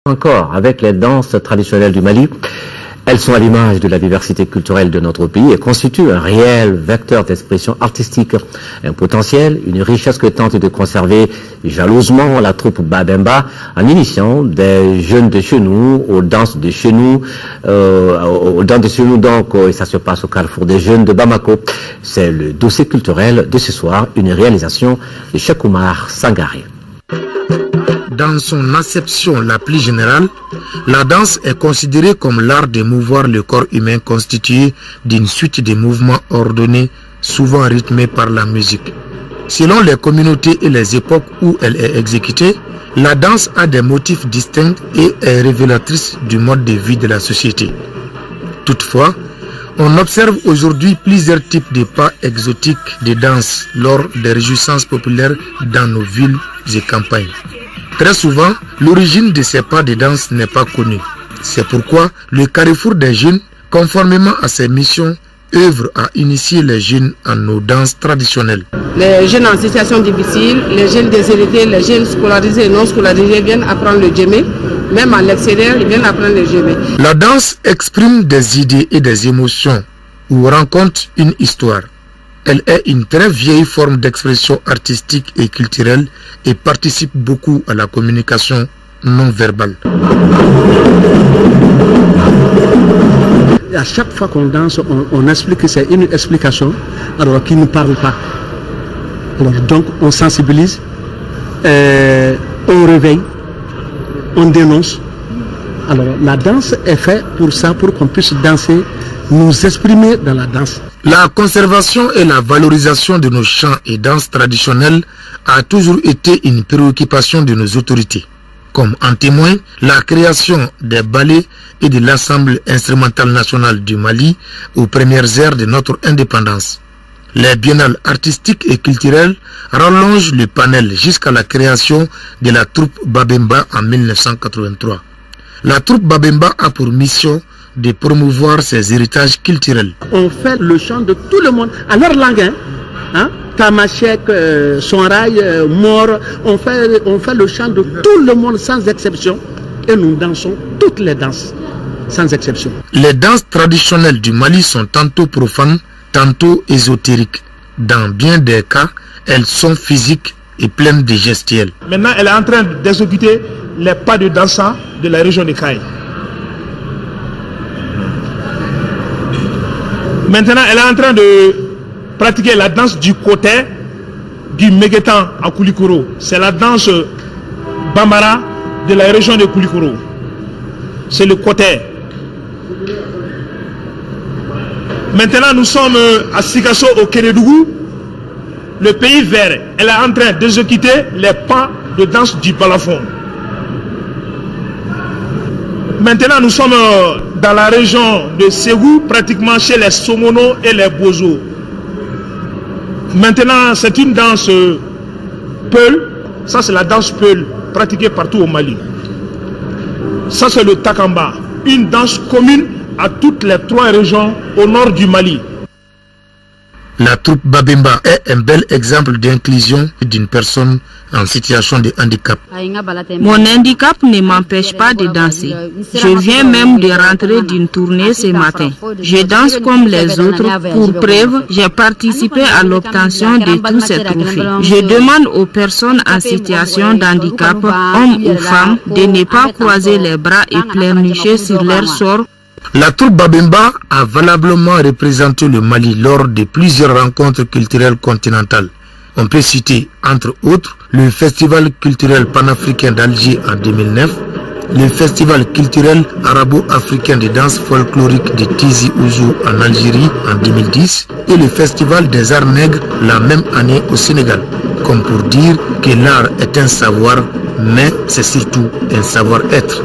Encore avec les danses traditionnelles du Mali. Elles sont à l'image de la diversité culturelle de notre pays et constituent un réel vecteur d'expression artistique, un potentiel, une richesse que tente de conserver jalousement la troupe Babemba en initiant des jeunes de chez nous aux danses de chez nous, donc, et ça se passe au carrefour des jeunes de Bamako. C'est le dossier culturel de ce soir, une réalisation de Cheikh Oumar Sangaré. Dans son acception la plus générale, la danse est considérée comme l'art d'émouvoir le corps humain constitué d'une suite de mouvements ordonnés, souvent rythmés par la musique. Selon les communautés et les époques où elle est exécutée, la danse a des motifs distincts et est révélatrice du mode de vie de la société. Toutefois, on observe aujourd'hui plusieurs types de pas exotiques de danse lors des réjouissances populaires dans nos villes et campagnes. Très souvent, l'origine de ces pas de danse n'est pas connue. C'est pourquoi le Carrefour des jeunes, conformément à ses missions, œuvre à initier les jeunes en nos danses traditionnelles. Les jeunes en situation difficile, les jeunes déshérités, les jeunes scolarisés et non scolarisés viennent apprendre le djemé. Même à l'extérieur, ils viennent apprendre le djemé. La danse exprime des idées et des émotions ou raconte une histoire. Elle est une très vieille forme d'expression artistique et culturelle et participe beaucoup à la communication non verbale. À chaque fois qu'on danse, on explique que c'est une explication alors qui ne parle pas. Alors, donc on sensibilise, on réveille, on dénonce. Alors la danse est faite pour ça, pour qu'on puisse danser, nous exprimer dans la danse. La conservation et la valorisation de nos chants et danses traditionnelles a toujours été une préoccupation de nos autorités. Comme en témoigne la création des ballets et de l'Ensemble instrumental national du Mali aux premières heures de notre indépendance. Les biennales artistiques et culturelles rallongent le panel jusqu'à la création de la troupe Babemba en 1983. La troupe Babemba a pour mission de promouvoir ses héritages culturels. On fait le chant de tout le monde, à leur langue, Tamashek, Sonraï, Mor, on fait le chant de tout le monde sans exception et nous dansons toutes les danses sans exception. Les danses traditionnelles du Mali sont tantôt profanes, tantôt ésotériques. Dans bien des cas, elles sont physiques et pleines de gestuels. Maintenant, elle est en train d'exécuter les pas de dansant de la région de Kaï. Maintenant, elle est en train de pratiquer la danse du côté du Megetan à Koulikoro. C'est la danse Bambara de la région de Koulikoro. C'est le côté. Maintenant, nous sommes à Sikasso au Kérédougou, le pays vert. Elle est en train d'exécuter les pas de danse du balafon. Maintenant, nous sommes dans la région de Ségou, pratiquement chez les Somono et les Bozo. Maintenant, c'est une danse Peul. Ça, c'est la danse Peul, pratiquée partout au Mali. Ça, c'est le Takamba, une danse commune à toutes les 3 régions au nord du Mali. La troupe Babemba est un bel exemple d'inclusion d'une personne en situation de handicap. Mon handicap ne m'empêche pas de danser. Je viens même de rentrer d'une tournée ce matin. Je danse comme les autres. Pour preuve, j'ai participé à l'obtention de tous ces trophées. Je demande aux personnes en situation d'handicap, hommes ou femmes, de ne pas croiser les bras et pleurnicher sur leur sort. La troupe Babemba a valablement représenté le Mali lors de plusieurs rencontres culturelles continentales. On peut citer, entre autres, le Festival culturel panafricain d'Alger en 2009, le Festival culturel arabo-africain de danse folklorique de Tizi Ouzou en Algérie en 2010 et le Festival des arts nègres la même année au Sénégal. Comme pour dire que l'art est un savoir, mais c'est surtout un savoir-être.